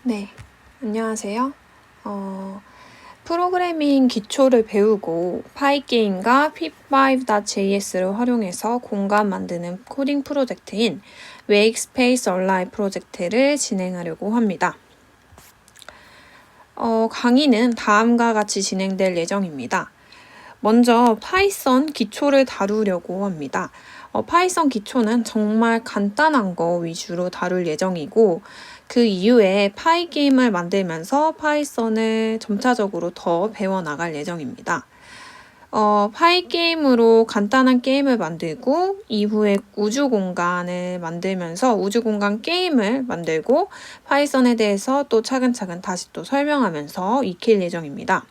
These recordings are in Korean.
네, 안녕하세요. 프로그래밍 기초를 배우고 파이게임과 pip5.js를 활용해서 공간 만드는 코딩 프로젝트인 Wake Space Online 프로젝트를 진행하려고 합니다. 강의는 다음과 같이 진행될 예정입니다. 먼저 파이썬 기초를 다루려고 합니다. 파이썬 기초는 정말 간단한 거 위주로 다룰 예정이고 그 이후에 파이게임을 만들면서 파이썬을 점차적으로 더 배워나갈 예정입니다. 파이게임으로 간단한 게임을 만들고 이후에 우주공간을 만들면서 우주공간 게임을 만들고 파이썬에 대해서 또 차근차근 다시 또 설명하면서 익힐 예정입니다.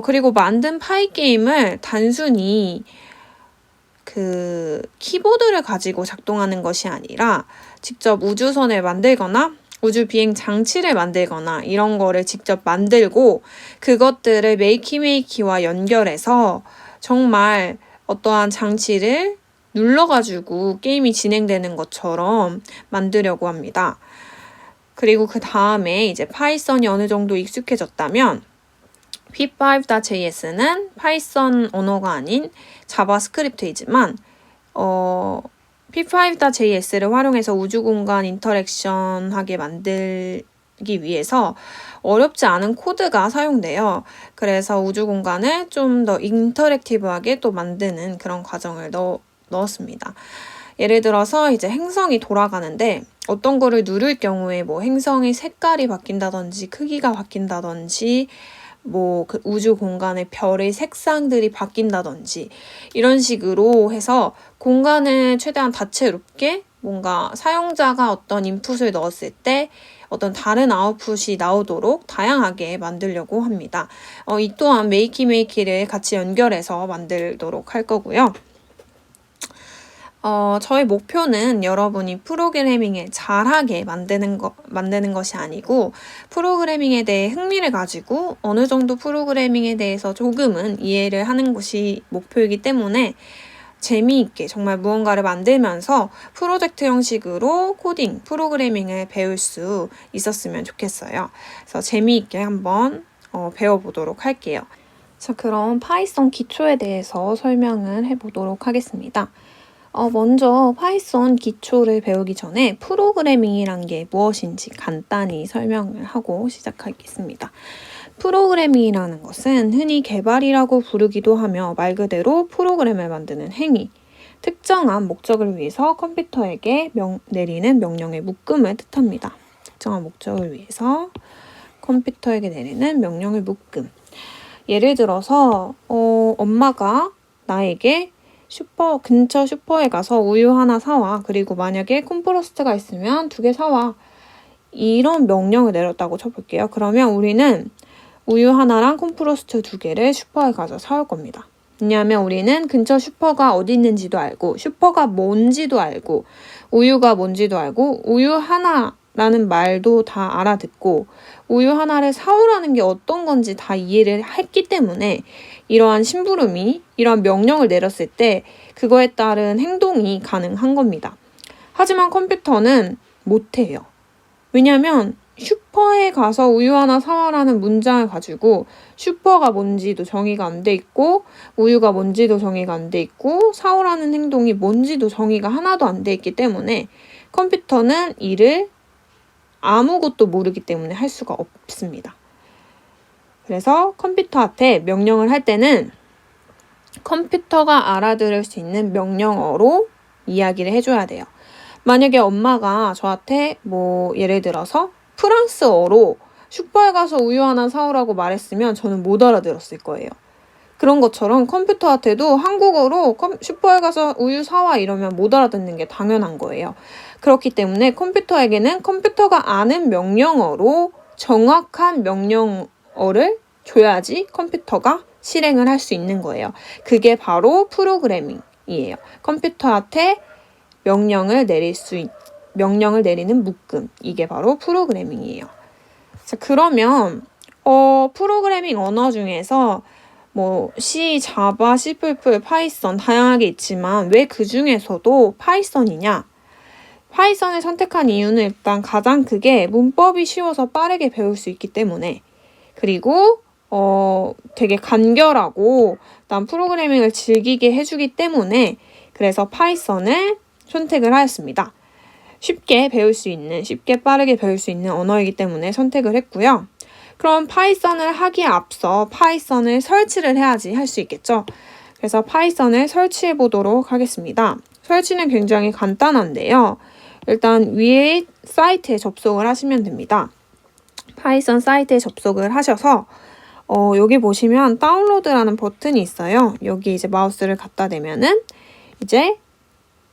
그리고 만든 파이게임을 단순히 그 키보드를 가지고 작동하는 것이 아니라 직접 우주선을 만들거나 우주 비행 장치를 만들거나 이런 거를 직접 만들고 그것들을 메이키메이키와 연결해서 정말 어떠한 장치를 눌러가지고 게임이 진행되는 것처럼 만들려고 합니다. 그리고 그 다음에 이제 파이썬이 어느 정도 익숙해졌다면 pip5.js는 파이썬 언어가 아닌 자바스크립트이지만 pip5.js를 활용해서 우주공간 인터랙션하게 만들기 위해서 어렵지 않은 코드가 사용돼요. 그래서 우주공간을 좀 더 인터랙티브하게 또 만드는 그런 과정을 넣었습니다. 예를 들어서 이제 행성이 돌아가는데 어떤 거를 누를 경우에 뭐 행성의 색깔이 바뀐다든지 크기가 바뀐다든지 뭐 그 우주 공간의 별의 색상들이 바뀐다든지 이런 식으로 해서 공간을 최대한 다채롭게 뭔가 사용자가 어떤 인풋을 넣었을 때 어떤 다른 아웃풋이 나오도록 다양하게 만들려고 합니다. 이 또한 메이키메이키를 같이 연결해서 만들도록 할 거고요. 저희 목표는 여러분이 프로그래밍을 잘하게 만드는 것이 아니고 프로그래밍에 대해 흥미를 가지고 어느 정도 프로그래밍에 대해서 조금은 이해를 하는 것이 목표이기 때문에 재미있게 정말 무언가를 만들면서 프로젝트 형식으로 코딩, 프로그래밍을 배울 수 있었으면 좋겠어요. 그래서 재미있게 한번 배워보도록 할게요. 자, 그럼 파이썬 기초에 대해서 설명을 해보도록 하겠습니다. 먼저 파이썬 기초를 배우기 전에 프로그래밍이란 게 무엇인지 간단히 설명을 하고 시작하겠습니다. 프로그래밍이라는 것은 흔히 개발이라고 부르기도 하며 말 그대로 프로그램을 만드는 행위, 특정한 목적을 위해서 컴퓨터에게 내리는 명령의 묶음을 뜻합니다. 특정한 목적을 위해서 컴퓨터에게 내리는 명령의 묶음. 예를 들어서 엄마가 나에게 근처 슈퍼에 가서 우유 하나 사와. 그리고 만약에 콤프로스트가 있으면 2개 사와. 이런 명령을 내렸다고 쳐볼게요. 그러면 우리는 우유 하나랑 콤프로스트 2개를 슈퍼에 가서 사올 겁니다. 왜냐하면 우리는 근처 슈퍼가 어디 있는지도 알고 슈퍼가 뭔지도 알고 우유가 뭔지도 알고 우유 하나라는 말도 다 알아듣고 우유 하나를 사오라는 게 어떤 건지 다 이해를 했기 때문에 이러한 심부름이 이러한 명령을 내렸을 때 그거에 따른 행동이 가능한 겁니다. 하지만 컴퓨터는 못해요. 왜냐하면 슈퍼에 가서 우유 하나 사와라는 문장을 가지고 슈퍼가 뭔지도 정의가 안 돼 있고 우유가 뭔지도 정의가 안 돼 있고 사오라는 행동이 뭔지도 정의가 하나도 안 돼 있기 때문에 컴퓨터는 이를 아무것도 모르기 때문에 할 수가 없습니다. 그래서 컴퓨터한테 명령을 할 때는 컴퓨터가 알아들을 수 있는 명령어로 이야기를 해줘야 돼요. 만약에 엄마가 저한테 예를 들어서 프랑스어로 슈퍼에 가서 우유 하나 사오라고 말했으면 저는 못 알아들었을 거예요. 그런 것처럼 컴퓨터한테도 한국어로 슈퍼에 가서 우유 사와 이러면 못 알아듣는 게 당연한 거예요. 그렇기 때문에 컴퓨터에게는 컴퓨터가 아는 명령어로 정확한 명령어를 줘야지 컴퓨터가 실행을 할 수 있는 거예요. 그게 바로 프로그래밍이에요. 컴퓨터한테 명령을 내리는 묶음. 이게 바로 프로그래밍이에요. 자, 그러면 프로그래밍 언어 중에서 C, 자바, C++, 파이썬 다양하게 있지만 왜 그 중에서도 파이썬이냐? 파이썬을 선택한 이유는 일단 가장 크게 문법이 쉬워서 빠르게 배울 수 있기 때문에, 그리고 되게 간결하고 그다음 프로그래밍을 즐기게 해주기 때문에 그래서 파이썬을 선택을 하였습니다. 쉽게 배울 수 있는, 쉽게 빠르게 배울 수 있는 언어이기 때문에 선택을 했고요. 그럼 파이썬을 하기에 앞서 파이썬을 설치를 해야지 할 수 있겠죠. 그래서 파이썬을 설치해 보도록 하겠습니다. 설치는 굉장히 간단한데요. 일단 위에 사이트에 접속을 하시면 됩니다. 파이썬 사이트에 접속을 하셔서 여기 보시면 다운로드라는 버튼이 있어요. 여기 이제 마우스를 갖다 대면은 이제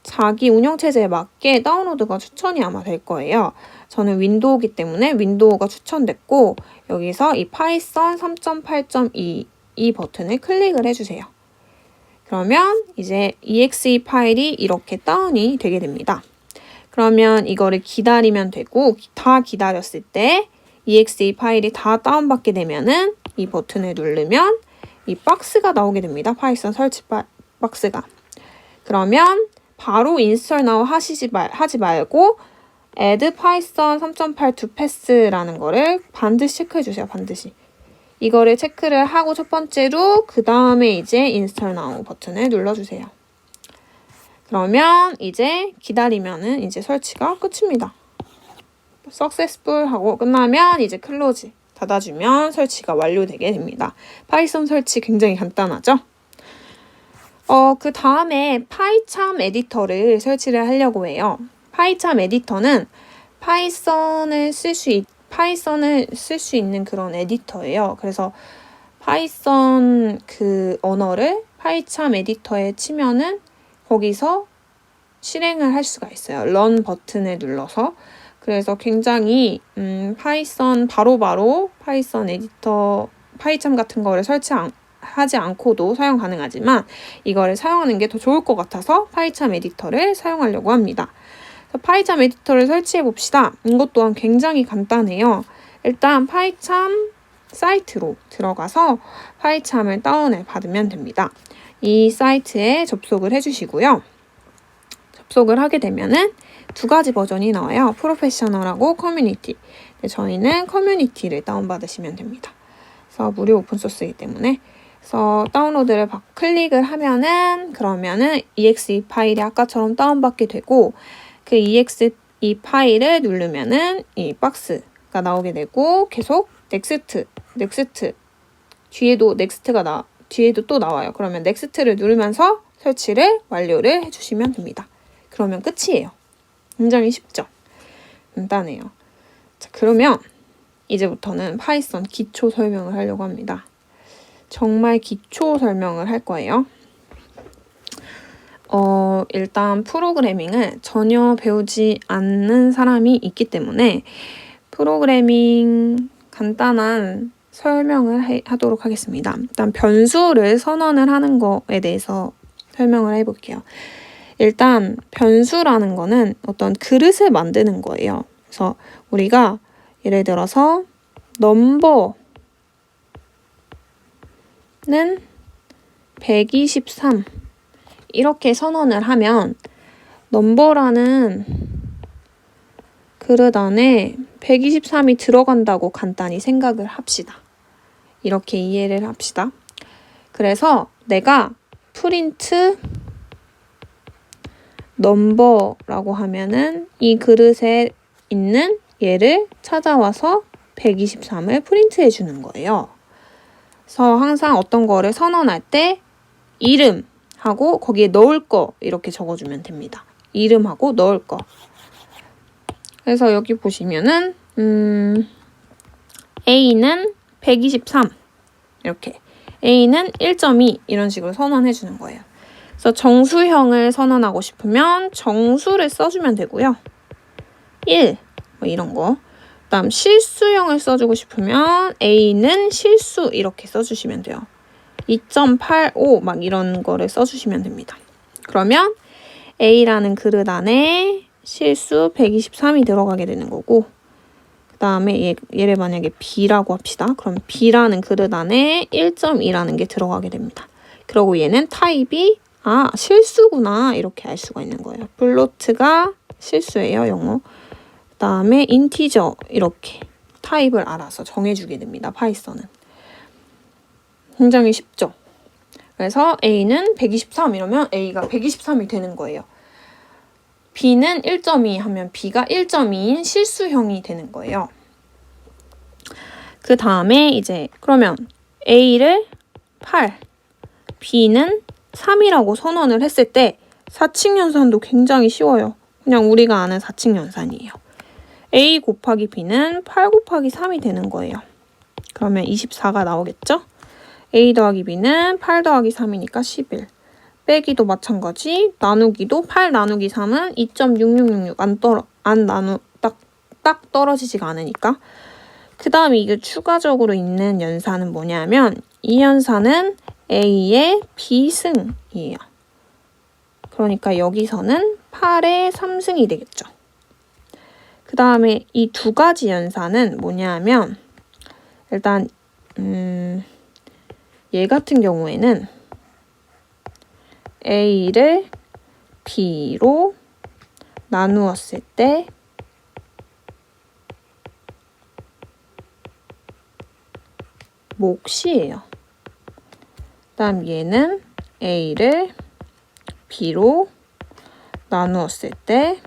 자기 운영체제에 맞게 다운로드가 추천이 아마 될 거예요. 저는 윈도우기 때문에 윈도우가 추천됐고 여기서 이 파이썬 3.8.2 이 버튼을 클릭을 해주세요. 그러면 이제 exe 파일이 이렇게 다운이 되게 됩니다. 그러면 이거를 기다리면 되고 다 기다렸을 때 exe 파일이 다 다운받게 되면은 이 버튼을 누르면 이 박스가 나오게 됩니다. 파이썬 설치 박스가. 그러면 바로 인스톨 나우 하지 말고 add python 3.8 to pass라는 거를 반드시 체크해 주세요. 반드시. 이거를 체크를 하고 첫 번째로 그 다음에 이제 인스톨 나우 버튼을 눌러주세요. 그러면 이제 기다리면은 이제 설치가 끝입니다. successful 하고 끝나면 이제 close 닫아주면 설치가 완료되게 됩니다. 파이썬 설치 굉장히 간단하죠? 그 다음에 파이참 에디터를 설치를 하려고 해요. 파이참 에디터는 파이썬을 쓸 수 있는 그런 에디터예요. 그래서 파이썬 그 언어를 파이참 에디터에 치면은 거기서 실행을 할 수가 있어요. run 버튼을 눌러서. 그래서 굉장히 파이썬 바로바로 파이썬 에디터 파이참 같은 거를 설치하지 않고도 사용 가능하지만 이거를 사용하는 게 더 좋을 것 같아서 파이참 에디터를 사용하려고 합니다. 파이참 에디터를 설치해 봅시다. 이것 또한 굉장히 간단해요. 일단 파이참 사이트로 들어가서 파이참을 다운을 받으면 됩니다. 이 사이트에 접속을 해주시고요. 접속을 하게 되면은 두 가지 버전이 나와요. 프로페셔널하고 커뮤니티. 저희는 커뮤니티를 다운받으시면 됩니다. 그래서 무료 오픈소스이기 때문에 그래서 다운로드를 클릭을 하면은 그러면은 exe 파일이 아까처럼 다운받게 되고 그 exe 파일을 누르면은 이 박스가 나오게 되고 계속 넥스트 뒤에도 뒤에도 또 나와요. 그러면 넥스트를 누르면서 설치를 완료를 해주시면 됩니다. 그러면 끝이에요. 굉장히 쉽죠? 간단해요. 자, 그러면 이제부터는 파이썬 기초 설명을 하려고 합니다. 정말 기초 설명을 할 거예요. 일단 프로그래밍을 전혀 배우지 않는 사람이 있기 때문에 프로그래밍 간단한 설명을 하도록 하겠습니다. 일단 변수를 선언을 하는 거에 대해서 설명을 해볼게요. 일단 변수라는 거는 어떤 그릇을 만드는 거예요. 그래서 우리가 예를 들어서 넘버는 123 이렇게 선언을 하면 넘버라는 그릇 안에 123이 들어간다고 간단히 생각을 합시다. 이렇게 이해를 합시다. 그래서 내가 프린트 넘버라고 하면은 이 그릇에 있는 얘를 찾아와서 123을 프린트해 주는 거예요. 그래서 항상 어떤 거를 선언할 때 이름하고 거기에 넣을 거 이렇게 적어주면 됩니다. 이름하고 넣을 거. 그래서 여기 보시면은 A는 123 이렇게 A는 1.2 이런 식으로 선언해 주는 거예요. 그래서 정수형을 선언하고 싶으면 정수를 써주면 되고요. 1 뭐 이런 거. 그다음 실수형을 써주고 싶으면 A는 실수 이렇게 써주시면 돼요. 2.85 막 이런 거를 써주시면 됩니다. 그러면 A라는 그릇 안에 실수 123이 들어가게 되는 거고 그 다음에 얘를 만약에 B라고 합시다. 그럼 B라는 그릇 안에 1.2라는 게 들어가게 됩니다. 그리고 얘는 타입이 실수구나 이렇게 알 수가 있는 거예요. 플로트가 실수예요, 영어. 그 다음에 인티저 이렇게 타입을 알아서 정해주게 됩니다, 파이썬은. 굉장히 쉽죠? 그래서 A는 123 이러면 A가 123이 되는 거예요. B는 1.2 하면 B가 1.2인 실수형이 되는 거예요. 그 다음에 이제 그러면 A를 8, B는 3이라고 선언을 했을 때 사칙 연산도 굉장히 쉬워요. 그냥 우리가 아는 사칙 연산이에요. A 곱하기 B는 8 곱하기 3이 되는 거예요. 그러면 24가 나오겠죠? A 더하기 B는 8 더하기 3이니까 11. 빼기도 마찬가지. 나누기도 8 나누기 3은 2.6666 딱 떨어지지가 않으니까. 그 다음에 이게 추가적으로 있는 연산은 뭐냐면 이 연산은 A의 B승이에요. 그러니까 여기서는 8의 3승이 되겠죠. 그 다음에 이 두 가지 연산은 뭐냐면 일단 얘 같은 경우에는 A를 B로 나누었을 때 몫이에요. 그다음 얘는 A를 B로 나누었을 때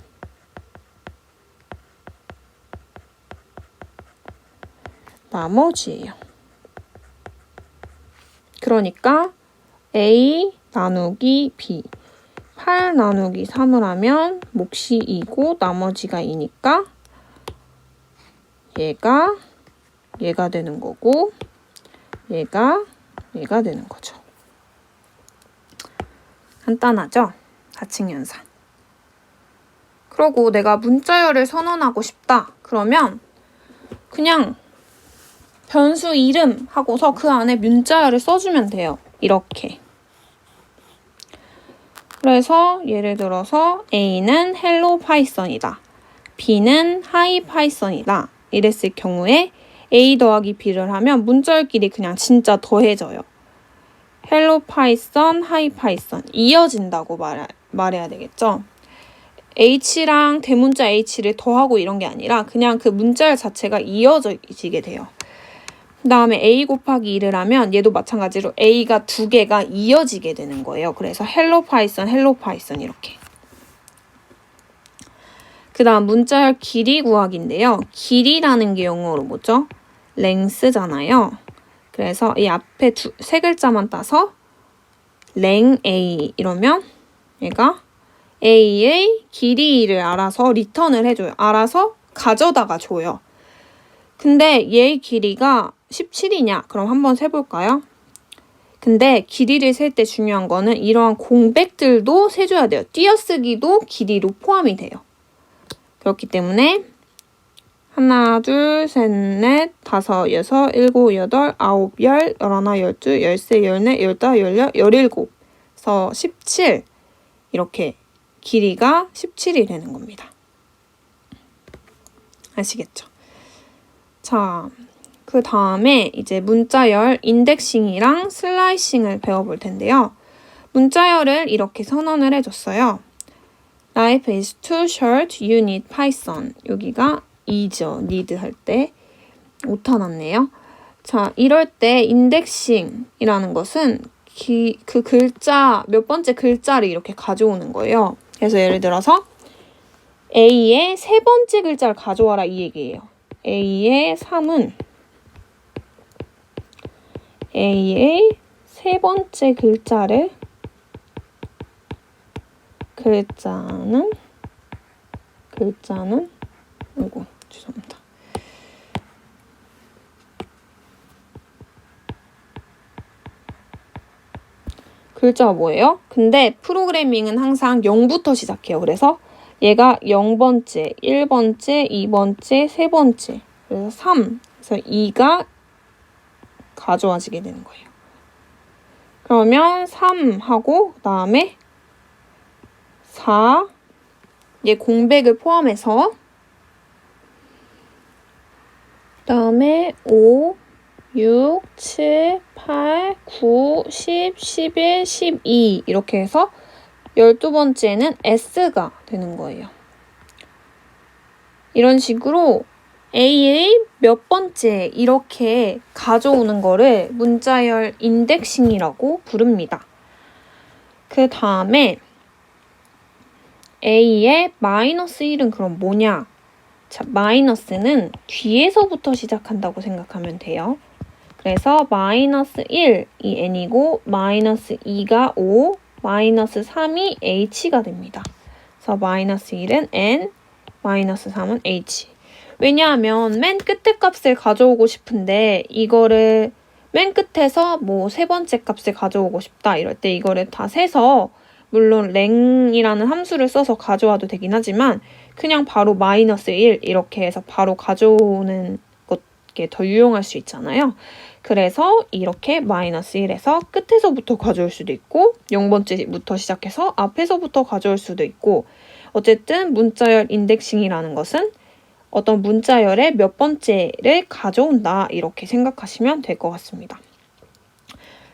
나머지예요. 그러니까 A 나누기 B 8 나누기 3을 하면 몫이 2고 나머지가 2니까 얘가 되는 거고 얘가 되는 거죠. 간단하죠? 사칙연산. 그러고 내가 문자열을 선언하고 싶다. 그러면 그냥 변수 이름 하고서 그 안에 문자열을 써주면 돼요. 이렇게. 그래서 예를 들어서 A는 헬로 파이썬이다. B는 하이 파이썬이다. 이랬을 경우에 A 더하기 B를 하면 문자열끼리 그냥 진짜 더해져요. 헬로 파이썬, 하이 파이썬 이어진다고 말해야 되겠죠. H랑 대문자 H를 더하고 이런 게 아니라 그냥 그 문자열 자체가 이어지게 돼요. 그 다음에 A 곱하기 2를 하면 얘도 마찬가지로 A가 두 개가 이어지게 되는 거예요. 그래서 헬로 파이썬 이렇게. 그 다음 문자열 길이 구하기인데요. 길이라는 게 영어로 뭐죠? length잖아요. 그래서 이 앞에 세 글자만 따서 랭 A 이러면 얘가 A의 길이를 알아서 리턴을 해줘요. 알아서 가져다가 줘요. 근데 얘의 길이가 17이냐? 그럼 한번 세볼까요? 근데 길이를 셀 때 중요한 거는 이러한 공백들도 세줘야 돼요. 띄어쓰기도 길이로 포함이 돼요. 그렇기 때문에 하나, 둘, 셋, 넷, 다섯, 여섯, 일곱, 여덟, 아홉, 열, 열하나, 열둘, 열세, 열네, 열다섯, 열여, 열일곱. 그래서 17 이렇게 길이가 17이 되는 겁니다. 아시겠죠? 자, 그 다음에 이제 문자열 인덱싱이랑 슬라이싱을 배워볼 텐데요. 문자열을 이렇게 선언을 해줬어요. Life is too short, you need Python. 여기가 이죠. need 할 때 오타 났네요. 자, 이럴 때 인덱싱이라는 것은 그 글자 몇 번째 글자를 이렇게 가져오는 거예요. 그래서 예를 들어서 A의 세 번째 글자를 가져와라 이 얘기예요. A의 3은 A의 세 번째 글자는 아이고 죄송합니다. 글자가 뭐예요? 근데 프로그래밍은 항상 0부터 시작해요. 그래서 얘가 0번째, 1번째, 2번째, 3번째 그래서 3, 그래서 2가 가져와지게 되는 거예요. 그러면 3하고 그 다음에 4, 얘 공백을 포함해서 그 다음에 5, 6, 7, 8, 9, 10, 11, 12 이렇게 해서 12번째는 S가 되는 거예요. 이런 식으로 A의 몇 번째 이렇게 가져오는 거를 문자열 인덱싱이라고 부릅니다. 그 다음에 A의 마이너스 1은 그럼 뭐냐? 자, 마이너스는 뒤에서부터 시작한다고 생각하면 돼요. 그래서 마이너스 1이 n이고 마이너스 2가 5, 마이너스 3이 h가 됩니다. 그래서 마이너스 1은 n, 마이너스 3은 h. 왜냐하면 맨 끝에 값을 가져오고 싶은데 이거를 맨 끝에서 뭐 세 번째 값을 가져오고 싶다 이럴 때 이거를 다 세서 물론 랭이라는 함수를 써서 가져와도 되긴 하지만 그냥 바로 마이너스 1 이렇게 해서 바로 가져오는 게 더 유용할 수 있잖아요. 그래서 이렇게 마이너스 1에서 끝에서부터 가져올 수도 있고 0번째부터 시작해서 앞에서부터 가져올 수도 있고 어쨌든 문자열 인덱싱이라는 것은 어떤 문자열의 몇 번째를 가져온다 이렇게 생각하시면 될 것 같습니다.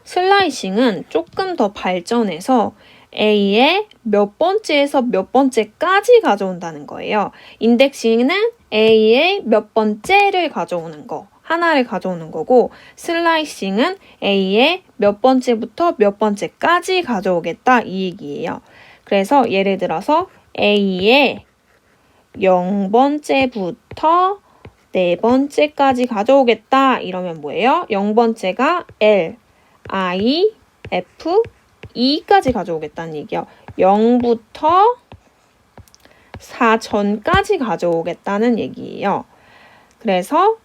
슬라이싱은 조금 더 발전해서 A의 몇 번째에서 몇 번째까지 가져온다는 거예요. 인덱싱은 A의 몇 번째를 가져오는 거, 하나를 가져오는 거고 슬라이싱은 A의 몇 번째부터 몇 번째까지 가져오겠다 이 얘기예요. 그래서 예를 들어서 A의 0번째부터 4번째까지 가져오겠다 이러면 뭐예요? 0번째가 L, I, F, E까지 가져오겠다는 얘기예요. 0부터 4 전까지 가져오겠다는 얘기예요. 그래서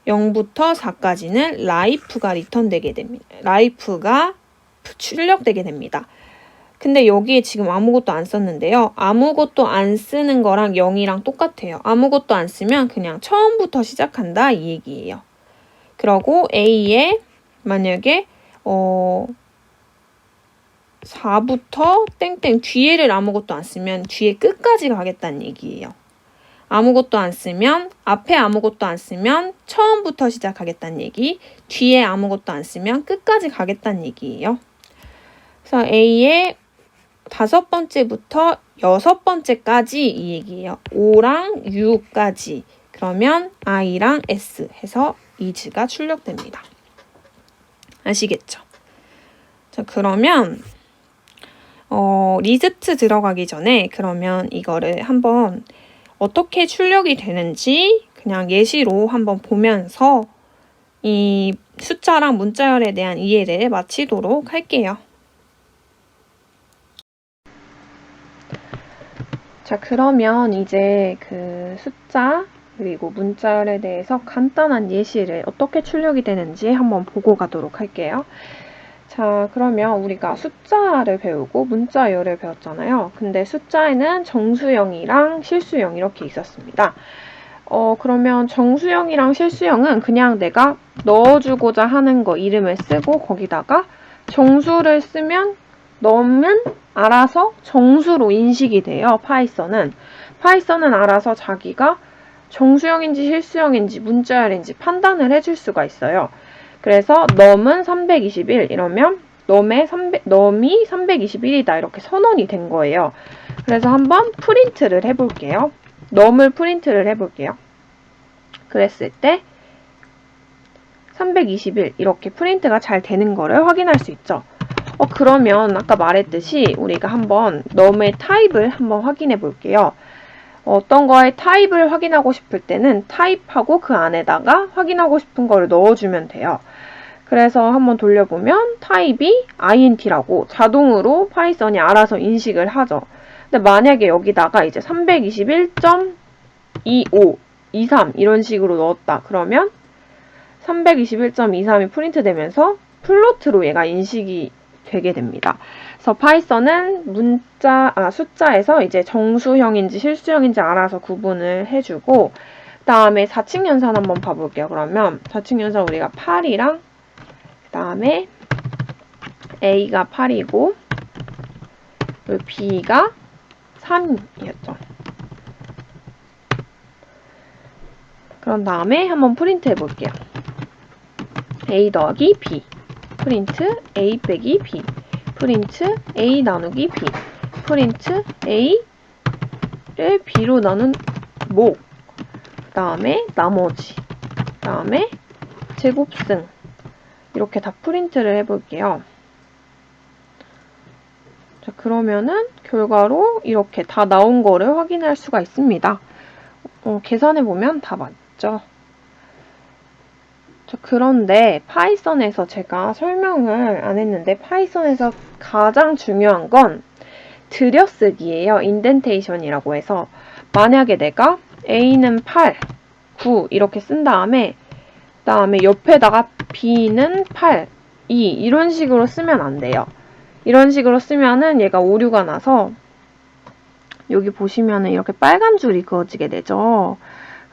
0부터 4까지는 라이프가 리턴되게 됩니다. 라이프가 출력되게 됩니다. 근데 여기에 지금 아무것도 안 썼는데요. 아무것도 안 쓰는 거랑 0이랑 똑같아요. 아무것도 안 쓰면 그냥 처음부터 시작한다 이 얘기예요. 그러고 A에 만약에 4부터 땡땡 뒤에를 아무것도 안 쓰면 뒤에 끝까지 가겠다는 얘기예요. 아무것도 안 쓰면 앞에 아무것도 안 쓰면 처음부터 시작하겠다는 얘기, 뒤에 아무것도 안 쓰면 끝까지 가겠다는 얘기예요. 그래서 A의 5번째부터 6번째까지 이 얘기예요. 5랑 6까지. 그러면 I랑 S 해서 is가 출력됩니다. 아시겠죠? 자, 그러면 리스트 들어가기 전에 그러면 이거를 한번 어떻게 출력이 되는지 그냥 예시로 한번 보면서 이 숫자랑 문자열에 대한 이해를 마치도록 할게요. 자, 그러면 이제 그 숫자 그리고 문자열에 대해서 간단한 예시를 어떻게 출력이 되는지 한번 보고 가도록 할게요. 자, 그러면 우리가 숫자를 배우고 문자열을 배웠잖아요. 근데 숫자에는 정수형이랑 실수형 이렇게 있었습니다. 그러면 정수형이랑 실수형은 그냥 내가 넣어주고자 하는 거 이름을 쓰고 거기다가 정수를 쓰면 넣으면 알아서 정수로 인식이 돼요. 파이썬은 알아서 자기가 정수형인지 실수형인지 문자열인지 판단을 해줄 수가 있어요. 그래서 num은 321 이러면 num이 321이다 이렇게 선언이 된 거예요. 그래서 한번 프린트를 해볼게요. num을 프린트를 해볼게요. 그랬을 때 321 이렇게 프린트가 잘 되는 거를 확인할 수 있죠. 그러면 아까 말했듯이 우리가 한번 num의 타입을 한번 확인해 볼게요. 어떤 거의 타입을 확인하고 싶을 때는 타입하고 그 안에다가 확인하고 싶은 거를 넣어주면 돼요. 그래서 한번 돌려보면 타입이 int라고 자동으로 파이썬이 알아서 인식을 하죠. 근데 만약에 여기다가 이제 321.25, 23 이런 식으로 넣었다. 그러면 321.23이 프린트 되면서 플로트로 얘가 인식이 되게 됩니다. 그래서 파이썬은 숫자에서 이제 정수형인지 실수형인지 알아서 구분을 해주고 그 다음에 4층 연산 한번 봐볼게요. 그러면 4층 연산 우리가 8이랑 그 다음에 A가 8이고 그리고 B가 3이었죠. 그런 다음에 한번 프린트 해볼게요. A 더하기 B 프린트 A 빼기 B 프린트 A 나누기 B 프린트 A를 B로 나눈 목 다음에 나머지, 다음에 제곱승 이렇게 다 프린트를 해볼게요. 자, 그러면은 결과로 이렇게 다 나온 거를 확인할 수가 있습니다. 계산해보면 다 맞죠? 자, 그런데 파이썬에서 제가 설명을 안 했는데 파이썬에서 가장 중요한 건 들여쓰기예요. 인덴테이션이라고 해서 만약에 내가 A는 8, 9 이렇게 쓴 다음에 그다음에 옆에다가 B는 8, 2 이런 식으로 쓰면 안 돼요. 이런 식으로 쓰면은 얘가 오류가 나서 여기 보시면은 이렇게 빨간 줄이 그어지게 되죠.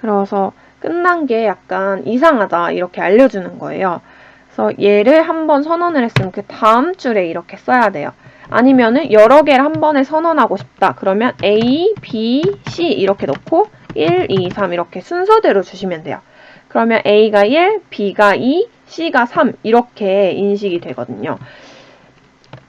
그래서 끝난 게 약간 이상하다 이렇게 알려주는 거예요. 그래서 얘를 한번 선언을 했으면 그 다음 줄에 이렇게 써야 돼요. 아니면은 여러 개를 한 번에 선언하고 싶다. 그러면 A, B, C 이렇게 넣고 1, 2, 3 이렇게 순서대로 주시면 돼요. 그러면 A가 1, B가 2, C가 3 이렇게 인식이 되거든요.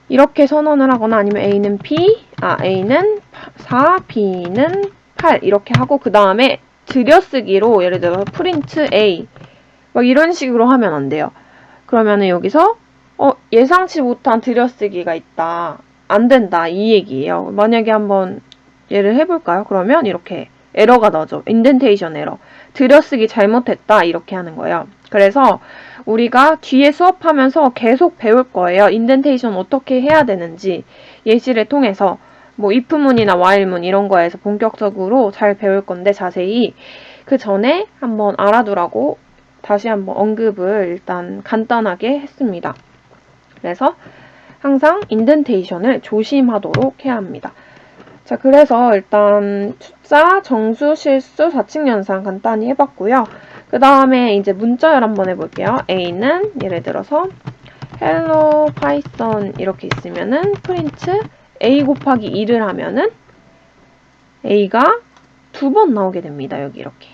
이렇게 선언을 하거나 아니면 A는 4, B는 8 이렇게 하고 그 다음에 들여쓰기로 예를 들어서 프린트 A 막 이런 식으로 하면 안 돼요. 그러면은 여기서 예상치 못한 들여쓰기가 있다. 안 된다. 이 얘기예요. 만약에 한번 예를 해볼까요? 그러면 이렇게 에러가 나오죠. 인덴테이션 에러. 들여쓰기 잘못했다. 이렇게 하는 거예요. 그래서 우리가 뒤에 수업하면서 계속 배울 거예요. 인덴테이션 어떻게 해야 되는지 예시를 통해서 뭐 if문이나 while문 이런 거에서 본격적으로 잘 배울 건데 자세히 그 전에 한번 알아두라고 다시 한번 언급을 일단 간단하게 했습니다. 그래서 항상 인덴테이션을 조심하도록 해야 합니다. 자, 그래서 일단 숫자, 정수, 실수, 사칙연산 간단히 해봤고요. 그 다음에 이제 문자열 한번 해볼게요. A는 예를 들어서 hello python 이렇게 있으면은 프린트 A 곱하기 2를 하면은 A가 2번 나오게 됩니다. 여기 이렇게.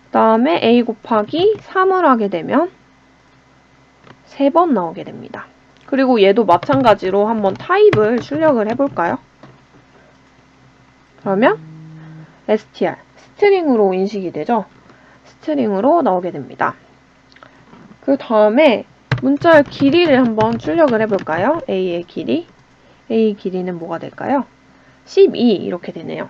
그 다음에 A 곱하기 3을 하게 되면 3번 나오게 됩니다. 그리고 얘도 마찬가지로 한번 타입을 출력을 해볼까요? 그러면 str, 스트링으로 인식이 되죠? 스트링으로 나오게 됩니다. 그 다음에 문자열 길이를 한번 출력을 해볼까요? A의 길이. A 길이는 뭐가 될까요? 12 이렇게 되네요.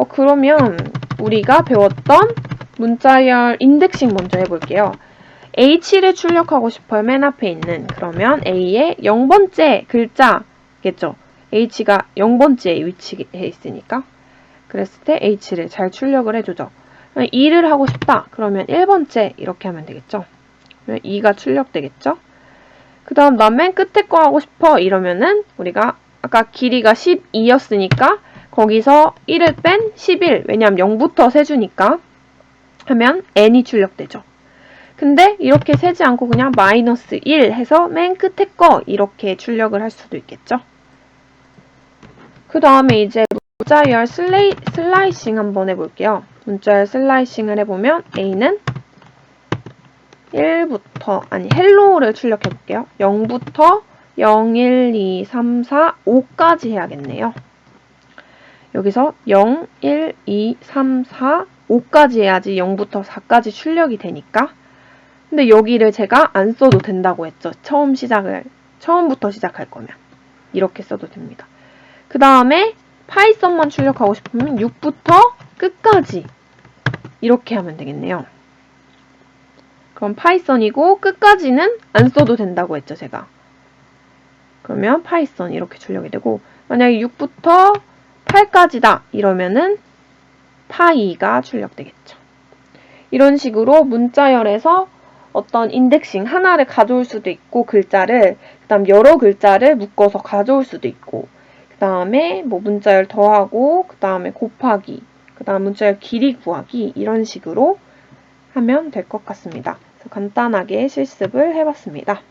그러면 우리가 배웠던 문자열 인덱싱 먼저 해볼게요. H를 출력하고 싶어요. 맨 앞에 있는. 그러면 A의 0번째 글자겠죠. H가 0번째에 위치해 있으니까. 그랬을 때 H를 잘 출력을 해주죠. 2를 하고 싶다. 그러면 1번째 이렇게 하면 되겠죠. 그러면 2가 출력되겠죠. 그 다음 난 맨 끝에 거 하고 싶어. 이러면은 우리가 아까 길이가 12였으니까 거기서 1을 뺀 11. 왜냐면 0부터 세주니까 하면 n이 출력되죠. 근데 이렇게 세지 않고 그냥 마이너스 1 해서 맨 끝에 거 이렇게 출력을 할 수도 있겠죠. 그 다음에 이제 문자열 슬라이싱 한번 해볼게요. 문자열 슬라이싱을 해보면 A는 1부터, 헬로우를 출력해볼게요. 0부터 0, 1, 2, 3, 4, 5까지 해야겠네요. 여기서 0, 1, 2, 3, 4, 5까지 해야지 0부터 4까지 출력이 되니까. 근데 여기를 제가 안 써도 된다고 했죠. 처음부터 시작할 거면. 이렇게 써도 됩니다. 그 다음에 파이썬만 출력하고 싶으면 6부터 끝까지 이렇게 하면 되겠네요. 그럼 파이썬이고 끝까지는 안 써도 된다고 했죠, 제가. 그러면 파이썬 이렇게 출력이 되고 만약에 6부터 8까지다 이러면은 파이가 출력되겠죠. 이런 식으로 문자열에서 어떤 인덱싱 하나를 가져올 수도 있고 글자를 그 다음 여러 글자를 묶어서 가져올 수도 있고 그 다음에 뭐 문자열 더하고 그 다음에 곱하기 그 다음 문자열 길이 구하기 이런 식으로 하면 될 것 같습니다. 그래서 간단하게 실습을 해봤습니다.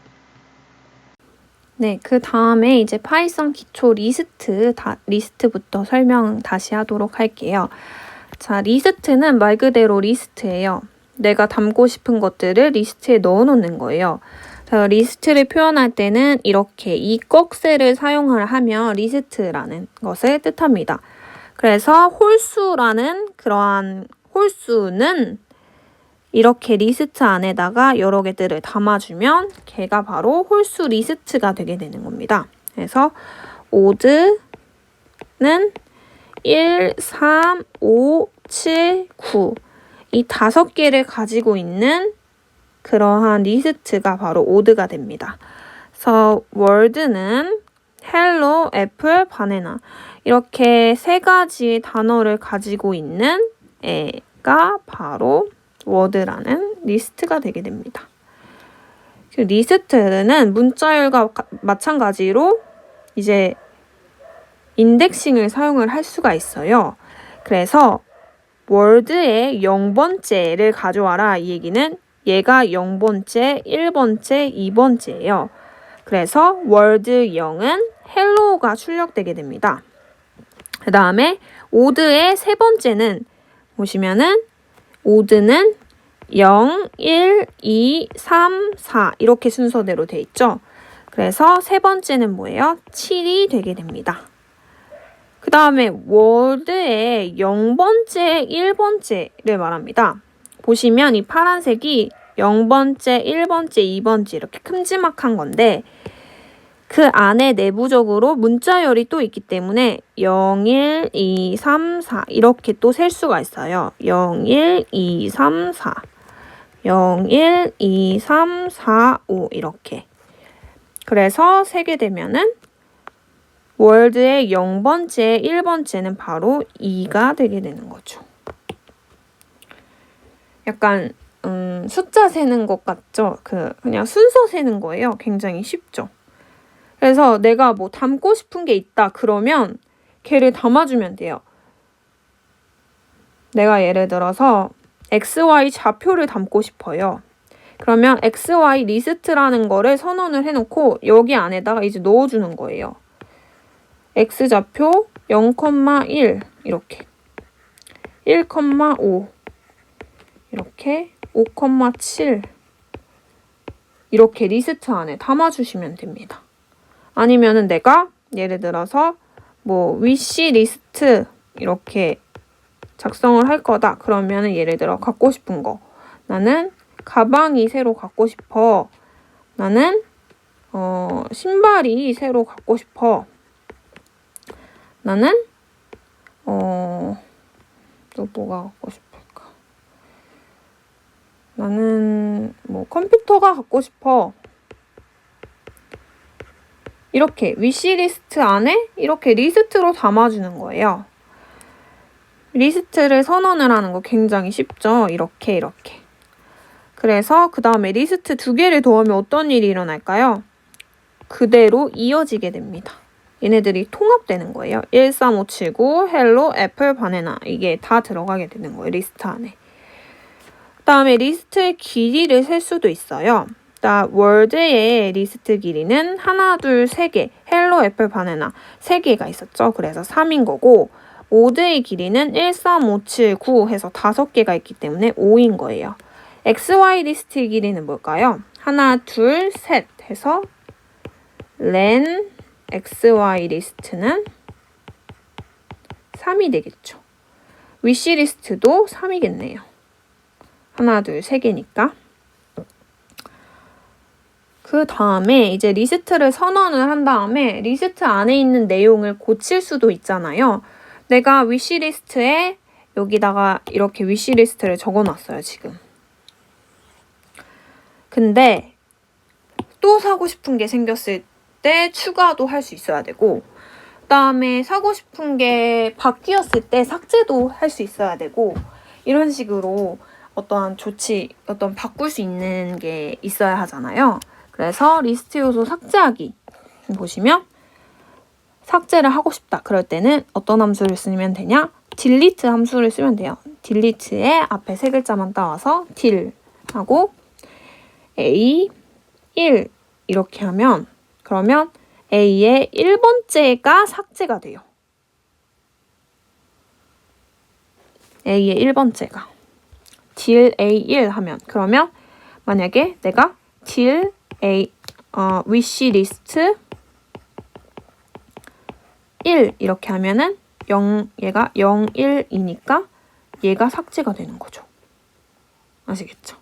네, 그 다음에 이제 파이썬 기초 리스트부터 설명 다시 하도록 할게요. 자, 리스트는 말 그대로 리스트예요. 내가 담고 싶은 것들을 리스트에 넣어놓는 거예요. 자, 리스트를 표현할 때는 이렇게 이 꺽쇠를 사용을 하면 리스트라는 것을 뜻합니다. 그래서 홀수라는 그러한 홀수는 이렇게 리스트 안에다가 여러 개들을 담아주면 걔가 바로 홀수 리스트가 되게 되는 겁니다. 그래서 odd는 1, 3, 5, 7, 9 이 5개를 가지고 있는 그러한 리스트가 바로 odd가 됩니다. 그래서 world는 hello, apple, banana 이렇게 3가지 단어를 가지고 있는 애가 바로 word라는 리스트가 되게 됩니다. 그 리스트는 문자열과 마찬가지로 이제 인덱싱을 사용을 할 수가 있어요. 그래서 word의 0번째를 가져와라 이 얘기는 얘가 0번째, 1번째, 2번째예요. 그래서 word 0은 hello가 출력되게 됩니다. 그 다음에 odd의 3번째는 보시면은 odd는 0, 1, 2, 3, 4 이렇게 순서대로 돼 있죠. 그래서 3번째는 뭐예요? 7이 되게 됩니다. 그 다음에 word의 0번째, 1번째를 말합니다. 보시면 이 파란색이 0번째, 1번째, 2번째 이렇게 큼지막한 건데 그 안에 내부적으로 문자열이 또 있기 때문에 0, 1, 2, 3, 4 이렇게 또 셀 수가 있어요. 0, 1, 2, 3, 4 0, 1, 2, 3, 4, 5 이렇게 그래서 세게 되면은 월드의 0번째, 1번째는 바로 2가 되게 되는 거죠. 약간 숫자 세는 것 같죠? 그냥 순서 세는 거예요. 굉장히 쉽죠? 그래서 내가 뭐 담고 싶은 게 있다 그러면 걔를 담아주면 돼요. 내가 예를 들어서 XY 좌표를 담고 싶어요. 그러면 XY 리스트라는 거를 선언을 해놓고 여기 안에다가 이제 넣어주는 거예요. X좌표 0,1 이렇게 1,5 이렇게 5,7 이렇게 리스트 안에 담아주시면 됩니다. 아니면은 내가 예를 들어서 뭐 위시 리스트 이렇게 작성을 할 거다. 그러면은 예를 들어 갖고 싶은 거 나는 가방이 새로 갖고 싶어. 나는 신발이 새로 갖고 싶어. 나는 또 뭐가 갖고 싶을까? 나는 뭐 컴퓨터가 갖고 싶어. 이렇게 위시리스트 안에 이렇게 리스트로 담아주는 거예요. 리스트를 선언을 하는 거 굉장히 쉽죠? 이렇게. 그래서 그 다음에 리스트 2개를 더하면 어떤 일이 일어날까요? 그대로 이어지게 됩니다. 얘네들이 통합되는 거예요. 13579, 헬로, 애플, 바나나 이게 다 들어가게 되는 거예요. 리스트 안에. 그 다음에 리스트의 길이를 셀 수도 있어요. 월드의 리스트 길이는 하나, 둘, 3개, 헬로, 애플, 바나나 3개가 있었죠. 그래서 3인 거고 오드의 길이는 1, 3, 5, 7, 9 해서 5개가 있기 때문에 5인 거예요. XY 리스트의 길이는 뭘까요? 하나, 둘, 셋 해서 len XY 리스트는 3이 되겠죠. 위시 리스트도 3이겠네요. 하나, 둘, 3개니까. 그 다음에 이제 리스트를 선언을 한 다음에 리스트 안에 있는 내용을 고칠 수도 있잖아요. 내가 위시리스트에 여기다가 이렇게 위시리스트를 적어놨어요, 지금. 근데 또 사고 싶은 게 생겼을 때 추가도 할 수 있어야 되고 그 다음에 사고 싶은 게 바뀌었을 때 삭제도 할 수 있어야 되고 이런 식으로 어떤 바꿀 수 있는 게 있어야 하잖아요. 그래서 리스트 요소 삭제하기 보시면 삭제를 하고 싶다. 그럴 때는 어떤 함수를 쓰면 되냐? delete 함수를 쓰면 돼요. delete의 앞에 3글자만 따와서 del 하고 a 1 이렇게 하면 그러면 a의 1번째가 삭제가 돼요. a의 1번째가 del a1 하면 그러면 만약에 내가 del wish list 1 이렇게 하면은 얘가 0, 1이니까 얘가 삭제가 되는 거죠. 아시겠죠?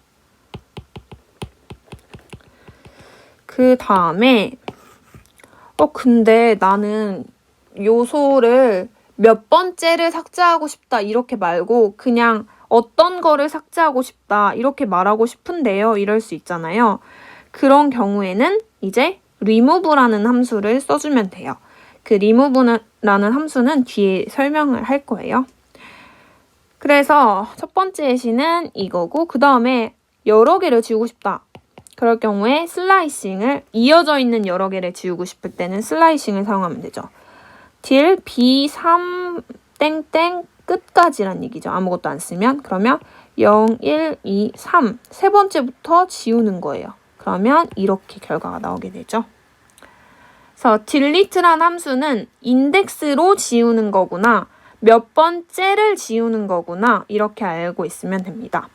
그 다음에 근데 나는 요소를 몇 번째를 삭제하고 싶다 이렇게 말고 그냥 어떤 거를 삭제하고 싶다 이렇게 말하고 싶은데요. 이럴 수 있잖아요. 그런 경우에는 이제 remove라는 함수를 써주면 돼요. 그 remove라는 함수는 뒤에 설명을 할 거예요. 그래서 첫 번째 예시는 이거고 그 다음에 여러 개를 지우고 싶다. 그럴 경우에 슬라이싱을 이어져 있는 여러 개를 지우고 싶을 때는 슬라이싱을 사용하면 되죠. till B3 땡땡 끝까지란 얘기죠. 아무것도 안 쓰면. 그러면 0, 1, 2, 3 세 번째부터 지우는 거예요. 그러면 이렇게 결과가 나오게 되죠. 그래서 delete란 함수는 인덱스로 지우는 거구나, 몇 번째를 지우는 거구나 이렇게 알고 있으면 됩니다.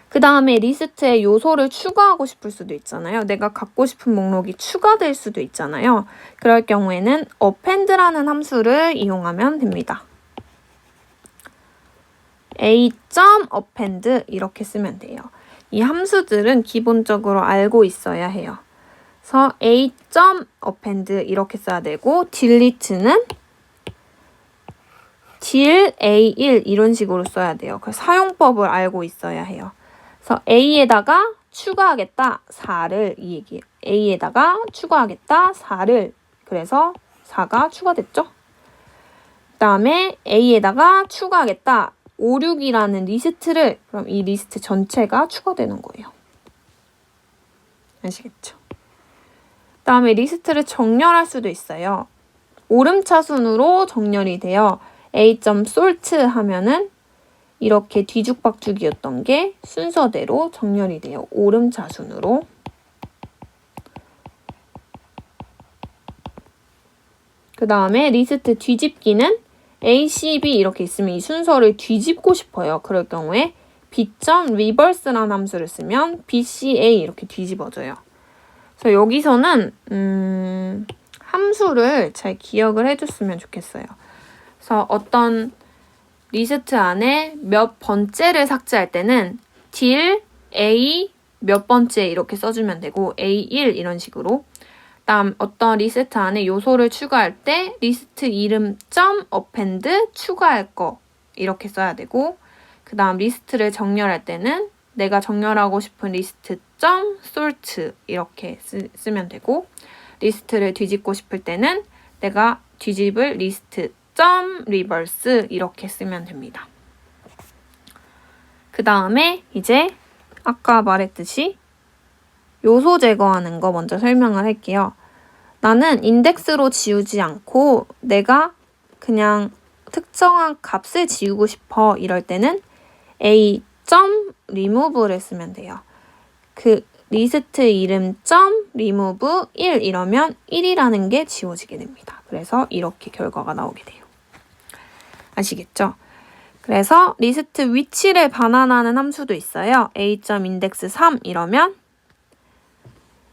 그 다음에 리스트에 요소를 추가하고 싶을 수도 있잖아요. 내가 갖고 싶은 목록이 추가될 수도 있잖아요. 그럴 경우에는 append라는 함수를 이용하면 됩니다. a.append 이렇게 쓰면 돼요. 이 함수들은 기본적으로 알고 있어야 해요. 그래서 a.append 이렇게 써야 되고 delete는 del a1 이런 식으로 써야 돼요. 그 사용법을 알고 있어야 해요. 그래서 A에다가 추가하겠다 4를 이 얘기예요. A에다가 추가하겠다 4를 그래서 4가 추가됐죠. 그 다음에 A에다가 추가하겠다 5, 6이라는 리스트를 그럼 이 리스트 전체가 추가되는 거예요. 아시겠죠? 그 다음에 리스트를 정렬할 수도 있어요. 오름차순으로 정렬이 돼요. A.sort 하면은 이렇게 뒤죽박죽이었던 게 순서대로 정렬이 돼요. 오름차순으로. 그 다음에 리스트 뒤집기는 A, C, B 이렇게 있으면 이 순서를 뒤집고 싶어요. 그럴 경우에 B.reverse라는 함수를 쓰면 B, C, A 이렇게 뒤집어져요. 그래서 여기서는 함수를 잘 기억을 해줬으면 좋겠어요. 그래서 어떤 리스트 안에 몇 번째를 삭제할 때는 till A 몇 번째 이렇게 써주면 되고 A1 이런 식으로. 다음 어떤 리스트 안에 요소를 추가할 때 리스트 이름 .append 추가할 거 이렇게 써야 되고 그 다음 리스트를 정렬할 때는 내가 정렬하고 싶은 리스트 .sort 이렇게 쓰면 되고 리스트를 뒤집고 싶을 때는 내가 뒤집을 리스트 .reverse 이렇게 쓰면 됩니다. 그 다음에 이제 아까 말했듯이 요소 제거하는 거 먼저 설명을 할게요. 나는 인덱스로 지우지 않고 내가 그냥 특정한 값을 지우고 싶어 이럴 때는 a.remove를 쓰면 돼요. 그 리스트 이름 .remove 1 이러면 1이라는 게 지워지게 됩니다. 그래서 이렇게 결과가 나오게 돼요. 아시겠죠? 그래서 리스트 위치를 반환하는 함수도 있어요. a.index 3 이러면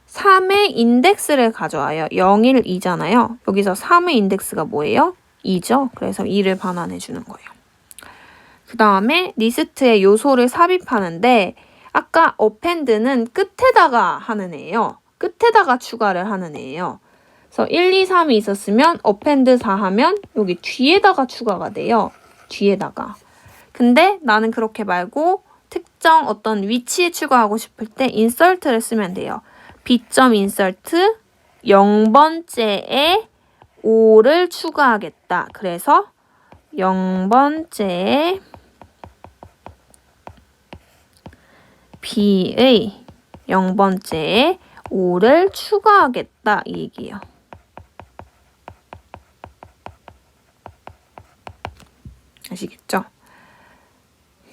3의 인덱스를 가져와요. 0, 1, 2잖아요. 여기서 3의 인덱스가 뭐예요? 2죠. 그래서 2를 반환해 주는 거예요. 그 다음에 리스트에 요소를 삽입하는데 아까 append는 끝에다가 하는 애예요. 끝에다가 추가를 하는 애예요. 그래서 1, 2, 3이 있었으면 append 4 하면 여기 뒤에다가 추가가 돼요. 뒤에다가. 근데 나는 그렇게 말고 특정 어떤 위치에 추가하고 싶을 때 insert를 쓰면 돼요. b.insert 0번째에 5를 추가하겠다. 그래서 0번째에 B의 0번째에 5를 추가하겠다 이 얘기예요. 아시겠죠?